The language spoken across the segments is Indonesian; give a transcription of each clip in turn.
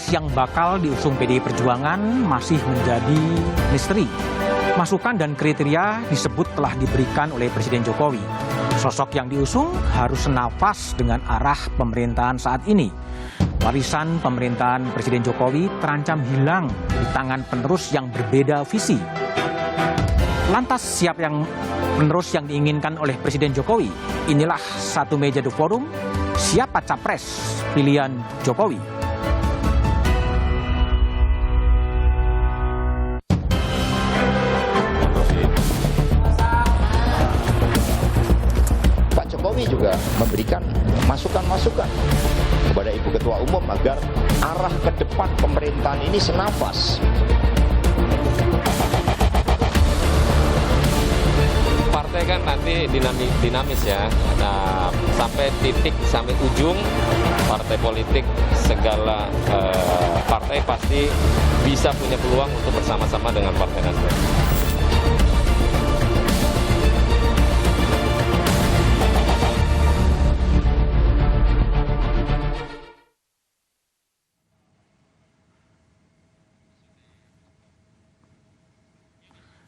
yang bakal diusung PDI Perjuangan masih menjadi misteri. Masukan dan kriteria disebut telah diberikan oleh Presiden Jokowi. Sosok yang diusung harus senafas dengan arah pemerintahan saat ini. Warisan pemerintahan Presiden Jokowi terancam hilang di tangan penerus yang berbeda visi. Lantas siapa yang penerus yang diinginkan oleh Presiden Jokowi? Inilah Satu Meja The Forum. Siapa capres pilihan Jokowi? Pak Jokowi juga memberikan masukan-masukan kepada Ibu Ketua Umum agar arah ke depan pemerintahan ini senafas. Partai kan nanti dinamis ya, nah, sampai titik, sampai ujung partai politik, segala partai pasti bisa punya peluang untuk bersama-sama dengan Partai Nasdem.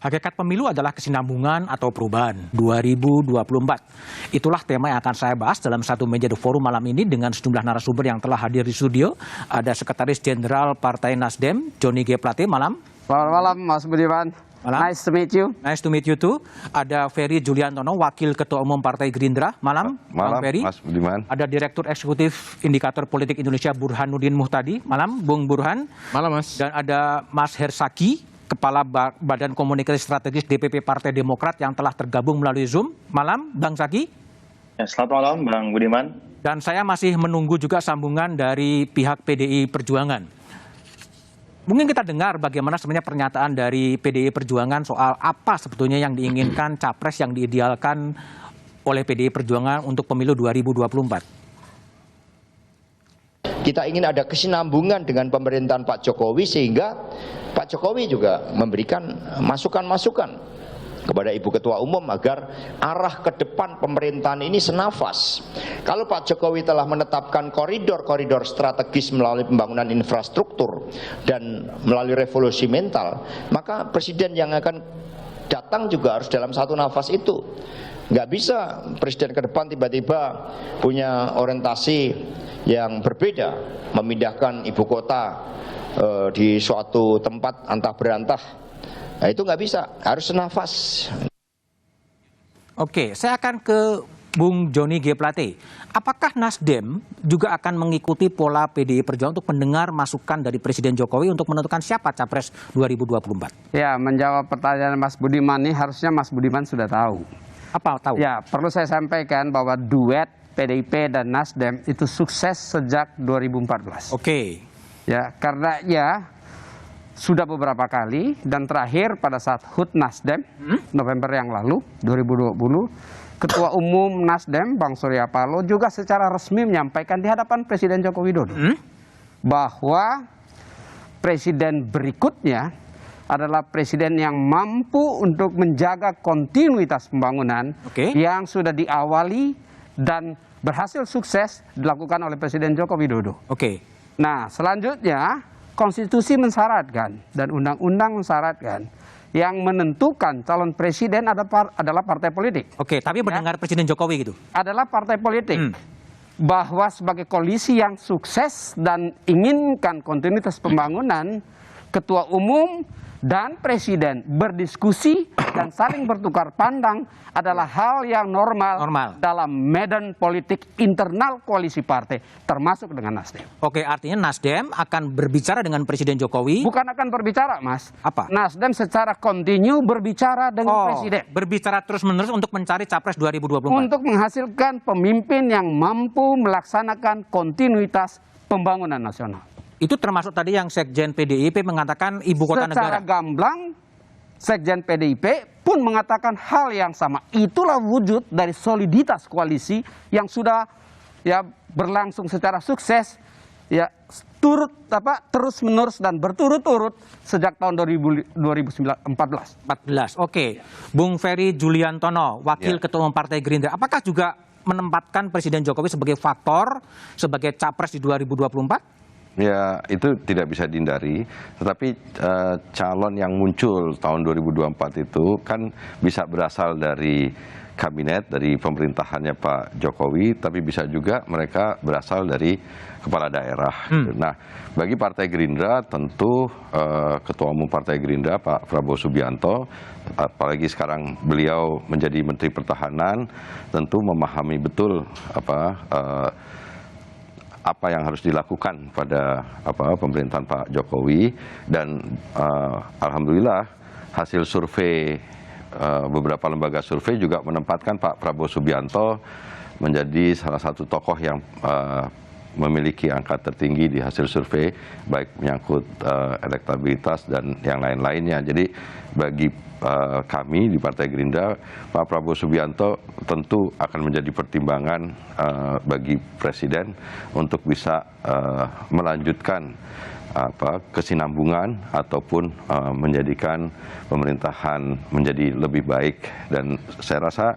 Hakikat pemilu adalah kesinambungan atau perubahan 2024. Itulah tema yang akan saya bahas dalam Satu Meja The Forum malam ini dengan sejumlah narasumber yang telah hadir di studio. Ada Sekretaris Jenderal Partai Nasdem, Johnny G. Plate, malam. Selamat malam, Mas Budiman. Malam. Nice to meet you. Nice to meet you too. Ada Ferry Juliantono, Wakil Ketua Umum Partai Gerindra. Malam, Malam, Bang Ferry. Mas Budiman. Ada Direktur Eksekutif Indikator Politik Indonesia Burhanuddin Muhtadi. Malam, Bung Burhan. Malam, Mas. Dan ada Mas Hersaki, Kepala Badan Komunikasi Strategis DPP Partai Demokrat yang telah tergabung melalui Zoom. Malam, Bang Saki. Ya, selamat malam, Bang Budiman. Dan saya masih menunggu juga sambungan dari pihak PDI Perjuangan. Mungkin kita dengar bagaimana sebenarnya pernyataan dari PDI Perjuangan soal apa sebetulnya yang diinginkan capres yang diidealkan oleh PDI Perjuangan untuk pemilu 2024. Kita ingin ada kesinambungan dengan pemerintahan Pak Jokowi sehingga Pak Jokowi juga memberikan masukan-masukan kepada Ibu Ketua Umum agar arah ke depan pemerintahan ini senafas. Kalau Pak Jokowi telah menetapkan koridor-koridor strategis melalui pembangunan infrastruktur dan melalui revolusi mental, maka presiden yang akan datang juga harus dalam satu nafas itu. Nggak bisa presiden ke depan tiba-tiba punya orientasi yang berbeda, memindahkan ibu kota di suatu tempat antah berantah. Nah, itu nggak bisa, harus senafas. Oke, saya akan ke Bung Johnny G. Plate. Apakah Nasdem juga akan mengikuti pola PDI Perjuangan untuk mendengar masukan dari Presiden Jokowi untuk menentukan siapa capres 2024? Ya, menjawab pertanyaan Mas Budiman ini harusnya Mas Budiman sudah tahu. Apa tahu? Ya, perlu saya sampaikan bahwa duet PDIP dan Nasdem itu sukses sejak 2014. Oke. Ya, karena ya sudah beberapa kali dan terakhir pada saat HUT Nasdem November yang lalu 2020, Ketua Umum Nasdem Bang Surya Paloh juga secara resmi menyampaikan di hadapan Presiden Joko Widodo bahwa presiden berikutnya adalah presiden yang mampu untuk menjaga kontinuitas pembangunan yang sudah diawali dan berhasil sukses dilakukan oleh Presiden Joko Widodo. Nah, selanjutnya konstitusi mensyaratkan dan undang-undang mensyaratkan yang menentukan calon presiden adalah partai politik. Oke, tapi mendengar Presiden Jokowi gitu? Adalah partai politik. Bahwa sebagai koalisi yang sukses dan inginkan kontinuitas pembangunan, Ketua Umum dan Presiden berdiskusi dan saling bertukar pandang adalah hal yang normal dalam medan politik internal koalisi partai, termasuk dengan Nasdem. Oke, artinya Nasdem akan berbicara dengan Presiden Jokowi? Bukan akan berbicara, Mas. Apa? Nasdem secara kontinu berbicara dengan Presiden. Berbicara terus-menerus untuk mencari capres 2024? Untuk menghasilkan pemimpin yang mampu melaksanakan kontinuitas pembangunan nasional. Itu termasuk tadi yang Sekjen PDIP mengatakan ibu kota negara? Secara gamblang, Sekjen PDIP pun mengatakan hal yang sama. Itulah wujud dari soliditas koalisi yang sudah ya berlangsung secara sukses, ya terus menerus dan berturut-turut sejak tahun 2014. Oke, Bung Ferry Juliantono, Wakil Ketua Umum Partai Gerindra, apakah juga menempatkan Presiden Jokowi sebagai faktor, sebagai capres di 2024? Ya, itu tidak bisa dihindari. Tetapi calon yang muncul tahun 2024 itu kan bisa berasal dari kabinet, dari pemerintahannya Pak Jokowi, tapi bisa juga mereka berasal dari kepala daerah. Nah, bagi Partai Gerindra tentu Ketua Umum Partai Gerindra Pak Prabowo Subianto, apalagi sekarang beliau menjadi Menteri Pertahanan, tentu memahami betul apa yang harus dilakukan pada pemerintahan Pak Jokowi, dan alhamdulillah hasil survei beberapa lembaga survei juga menempatkan Pak Prabowo Subianto menjadi salah satu tokoh yang memiliki angka tertinggi di hasil survei, baik menyangkut elektabilitas dan yang lain-lainnya. Jadi bagi kami di Partai Gerindra, Pak Prabowo Subianto tentu akan menjadi pertimbangan bagi Presiden untuk bisa melanjutkan kesinambungan ataupun menjadikan pemerintahan menjadi lebih baik. Dan saya rasa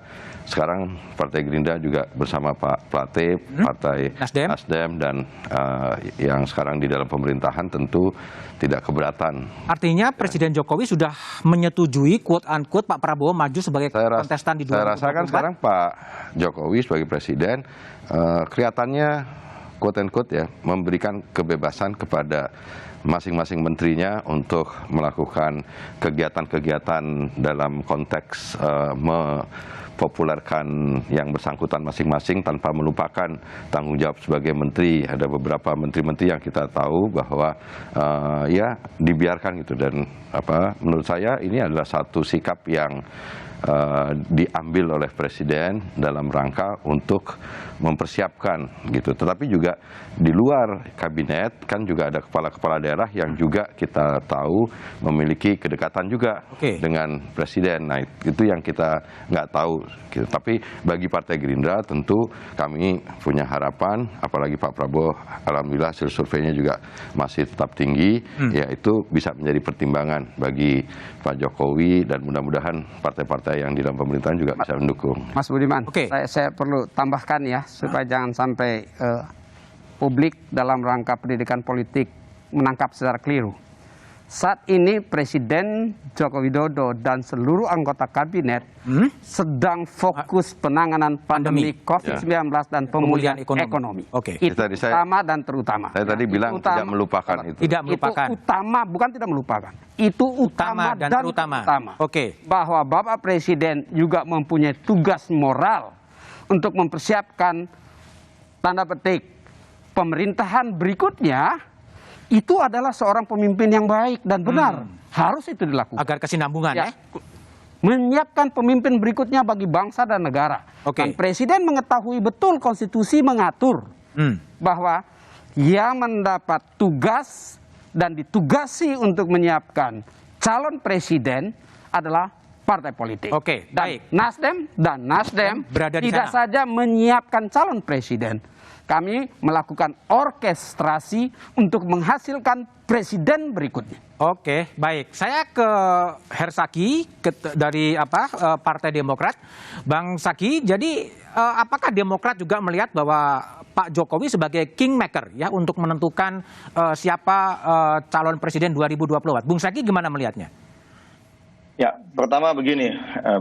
sekarang Partai Gerindra juga bersama Pak Plate, Partai Nasdem dan yang sekarang di dalam pemerintahan tentu tidak keberatan. Artinya Presiden Jokowi sudah menyetujui quote-unquote Pak Prabowo maju sebagai kontestan di 2024? Saya rasa kan sekarang Pak Jokowi sebagai Presiden kelihatannya quote-unquote ya memberikan kebebasan kepada masing-masing menterinya untuk melakukan kegiatan-kegiatan dalam konteks mempopulerkan yang bersangkutan masing-masing tanpa melupakan tanggung jawab sebagai menteri. Ada beberapa menteri-menteri yang kita tahu bahwa ya dibiarkan gitu, dan menurut saya ini adalah satu sikap yang diambil oleh Presiden dalam rangka untuk mempersiapkan gitu. Tetapi juga di luar kabinet kan juga ada kepala-kepala daerah yang juga kita tahu memiliki kedekatan juga dengan Presiden. Nah, itu yang kita nggak tahu gitu. Tapi bagi Partai Gerindra tentu kami punya harapan, apalagi Pak Prabowo alhamdulillah hasil surveinya juga masih tetap tinggi, yaitu bisa menjadi pertimbangan bagi Pak Jokowi, dan mudah-mudahan partai-partai yang di dalam pemerintahan juga bisa mendukung. Mas Budiman, saya perlu tambahkan ya, supaya jangan sampai publik dalam rangka pendidikan politik menangkap secara keliru. Saat ini Presiden Joko Widodo dan seluruh anggota kabinet sedang fokus penanganan pandemi COVID-19 dan pemulihan ekonomi. Itu utama dan terutama. Saya tadi bilang utama, tidak melupakan itu. Tidak melupakan. Itu utama, bukan tidak melupakan. Itu utama dan terutama. Bahwa Bapak Presiden juga mempunyai tugas moral untuk mempersiapkan tanda petik pemerintahan berikutnya. Itu adalah seorang pemimpin yang baik dan benar. Harus itu dilakukan. Agar kesinambungan ya. Menyiapkan pemimpin berikutnya bagi bangsa dan negara. Dan Presiden mengetahui betul konstitusi mengatur bahwa yang mendapat tugas dan ditugasi untuk menyiapkan calon presiden adalah partai politik. Baik. Nasdem tidak saja menyiapkan calon presiden. Kami melakukan orkestrasi untuk menghasilkan presiden berikutnya. Baik. Saya ke Hersaki dari Partai Demokrat. Bang Saki, jadi apakah Demokrat juga melihat bahwa Pak Jokowi sebagai kingmaker ya untuk menentukan siapa calon presiden 2024? Bung Saki gimana melihatnya? Ya, pertama begini,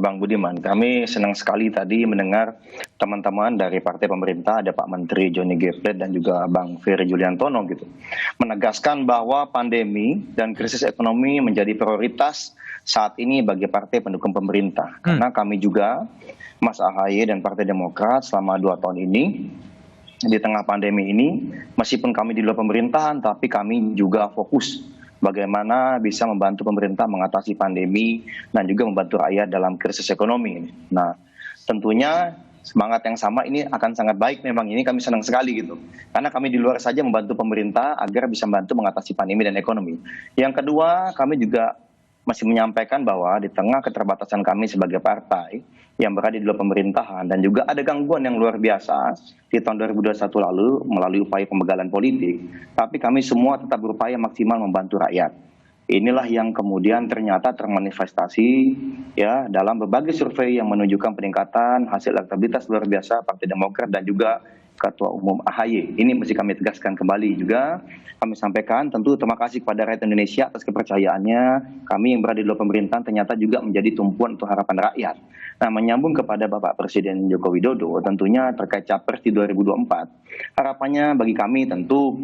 Bang Budiman, kami senang sekali tadi mendengar teman-teman dari partai pemerintah, ada Pak Menteri Johnny G. Plate dan juga Bang Ferry Juliantono gitu, menegaskan bahwa pandemi dan krisis ekonomi menjadi prioritas saat ini bagi partai pendukung pemerintah. Karena kami juga, Mas AHY dan Partai Demokrat selama 2 tahun ini, di tengah pandemi ini, meskipun kami di luar pemerintahan, tapi kami juga fokus bagaimana bisa membantu pemerintah mengatasi pandemi dan juga membantu rakyat dalam krisis ekonomi. Nah, tentunya semangat yang sama ini akan sangat baik, memang ini kami senang sekali gitu. Karena kami di luar saja membantu pemerintah agar bisa membantu mengatasi pandemi dan ekonomi. Yang kedua, kami juga masih menyampaikan bahwa di tengah keterbatasan kami sebagai partai yang berada di luar pemerintahan dan juga ada gangguan yang luar biasa di tahun 2021 lalu melalui upaya pembegalan politik, tapi kami semua tetap berupaya maksimal membantu rakyat. Inilah yang kemudian ternyata termanifestasi ya dalam berbagai survei yang menunjukkan peningkatan hasil elektabilitas luar biasa Partai Demokrat dan juga Ketua Umum AHY. Ini mesti kami tegaskan kembali juga. Kami sampaikan tentu terima kasih kepada rakyat Indonesia atas kepercayaannya. Kami yang berada di luar pemerintahan ternyata juga menjadi tumpuan untuk harapan rakyat. Nah, menyambung kepada Bapak Presiden Joko Widodo tentunya terkait Capres di 2024. Harapannya bagi kami tentu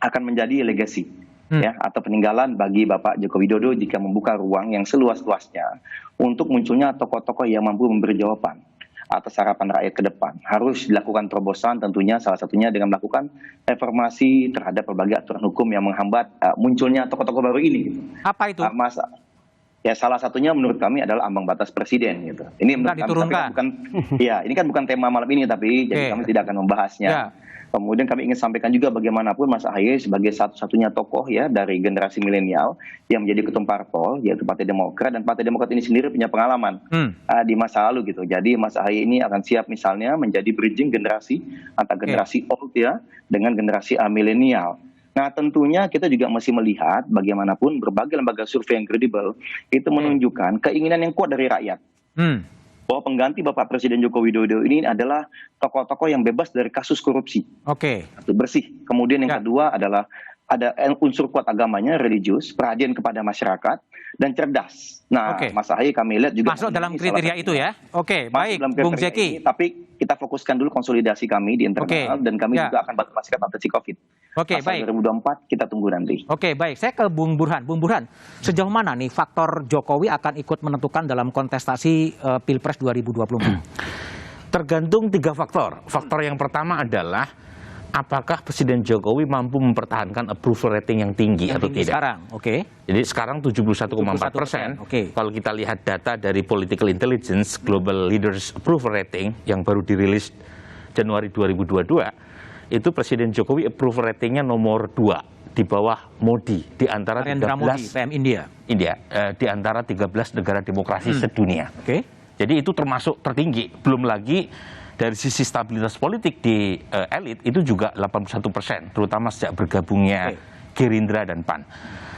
akan menjadi legacy ya, atau peninggalan bagi Bapak Joko Widodo jika membuka ruang yang seluas-luasnya untuk munculnya tokoh-tokoh yang mampu memberi jawaban atas harapan rakyat ke depan. Harus dilakukan terobosan tentunya, salah satunya dengan melakukan reformasi terhadap berbagai aturan hukum yang menghambat munculnya tokoh-tokoh baru ini. Apa itu? Ya, salah satunya menurut kami adalah ambang batas presiden gitu. Ini menurut kami, tapi bukan, ya ini kan bukan tema malam ini, tapi jadi kami tidak akan membahasnya. Ya. Kemudian kami ingin sampaikan juga bagaimanapun Mas AHY sebagai satu-satunya tokoh ya dari generasi milenial yang menjadi ketum parpol, yaitu Partai Demokrat, dan Partai Demokrat ini sendiri punya pengalaman di masa lalu gitu. Jadi Mas AHY ini akan siap misalnya menjadi bridging generasi antara generasi old ya dengan generasi milenial. Nah, tentunya kita juga masih melihat bagaimanapun berbagai lembaga survei yang kredibel itu menunjukkan keinginan yang kuat dari rakyat. Bahwa pengganti Bapak Presiden Joko Widodo ini adalah tokoh-tokoh yang bebas dari kasus korupsi. Itu bersih. Kemudian yang kedua adalah ada unsur kuat agamanya, religius, perhatian kepada masyarakat, dan cerdas. Nah, Mas AHY kami lihat juga masuk dalam kriteria itu ya. Baik, Bung Zeki. Tapi kita fokuskan dulu konsolidasi kami di internal, dan kami juga akan bantu masyarakat atasi COVID. Baik. 2024 kita tunggu nanti. Baik. Saya ke Bung Burhan. Bung Burhan, sejauh mana nih faktor Jokowi akan ikut menentukan dalam kontestasi Pilpres 2024? Tergantung 3 faktor. Faktor yang pertama adalah apakah Presiden Jokowi mampu mempertahankan approval rating yang tinggi atau tidak. Sekarang, Jadi sekarang 71,4%. Kalau kita lihat data dari Political Intelligence Global Leaders Approval Rating yang baru dirilis Januari 2022, itu Presiden Jokowi approval ratingnya nomor 2 di bawah Modi di antara 13 Modi, PM India. Di antara 13 negara demokrasi sedunia. Jadi itu termasuk tertinggi. Belum lagi dari sisi stabilitas politik di elit itu juga 81%, terutama sejak bergabungnya Gerindra dan PAN.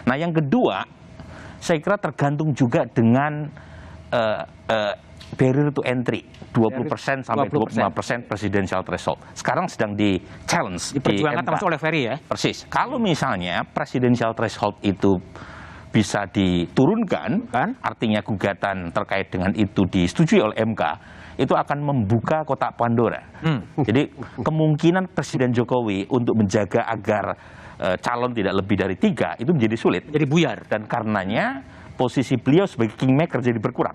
Nah, yang kedua, saya kira tergantung juga dengan barrier to entry, 20% sampai 25% presidential threshold. Sekarang sedang di challenge diperjuangkan termasuk oleh Ferry ya. Persis. Kalau misalnya presidential threshold itu bisa diturunkan, artinya gugatan terkait dengan itu disetujui oleh MK, itu akan membuka kotak Pandora. Jadi kemungkinan Presiden Jokowi untuk menjaga agar calon tidak lebih dari 3 itu menjadi sulit. Jadi buyar. Dan karenanya posisi beliau sebagai kingmaker jadi berkurang.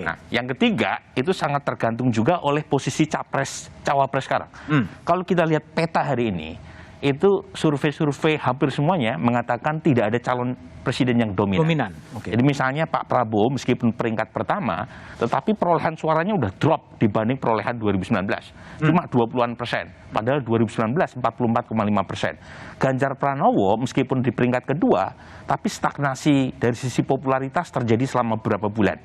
Nah, yang ketiga itu sangat tergantung juga oleh posisi cawapres sekarang. Kalau kita lihat peta hari ini, itu survei-survei hampir semuanya mengatakan tidak ada calon presiden yang dominan. Jadi misalnya Pak Prabowo meskipun peringkat pertama, tetapi perolehan suaranya udah drop dibanding perolehan 2019. Cuma 20-an%. Padahal 2019 44,5%. Ganjar Pranowo meskipun di peringkat kedua, tapi stagnasi dari sisi popularitas terjadi selama beberapa bulan.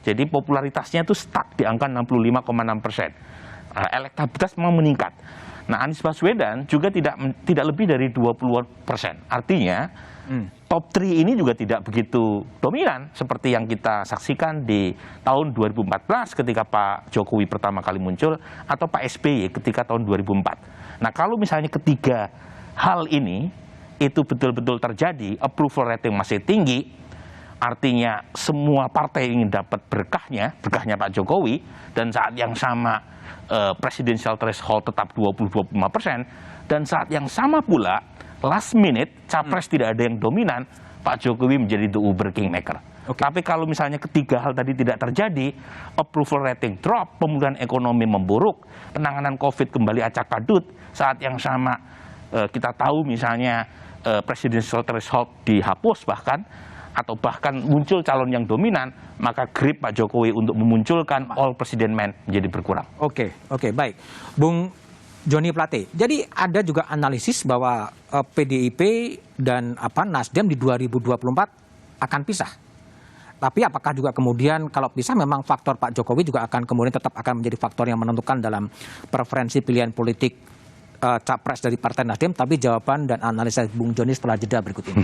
Jadi popularitasnya itu stuck di angka 65,6%. Elektabilitas memang meningkat. Nah, Anies Baswedan juga tidak lebih dari 20%. Artinya top 3 ini juga tidak begitu dominan seperti yang kita saksikan di tahun 2014 ketika Pak Jokowi pertama kali muncul atau Pak SBY ketika tahun 2004. Nah, kalau misalnya ketiga hal ini itu betul-betul terjadi, approval rating masih tinggi, artinya semua partai ingin dapat berkahnya Pak Jokowi, dan saat yang sama presidential threshold tetap 20-25%, dan saat yang sama pula last minute capres tidak ada yang dominan, Pak Jokowi menjadi the Uber Kingmaker. Tapi kalau misalnya ketiga hal tadi tidak terjadi, approval rating drop, pemulihan ekonomi memburuk, penanganan COVID kembali acak-adut, saat yang sama kita tahu misalnya presidential threshold dihapus atau bahkan muncul calon yang dominan, maka grip Pak Jokowi untuk memunculkan all president man menjadi berkurang. Oke, baik. Bung Joni Plate, jadi ada juga analisis bahwa PDIP dan Nasdem di 2024 akan pisah. Tapi apakah juga kemudian kalau pisah memang faktor Pak Jokowi juga akan kemudian tetap akan menjadi faktor yang menentukan dalam preferensi pilihan politik capres dari Partai Nasdem? Tapi jawaban dan analisa Bung Joni setelah jeda berikut ini.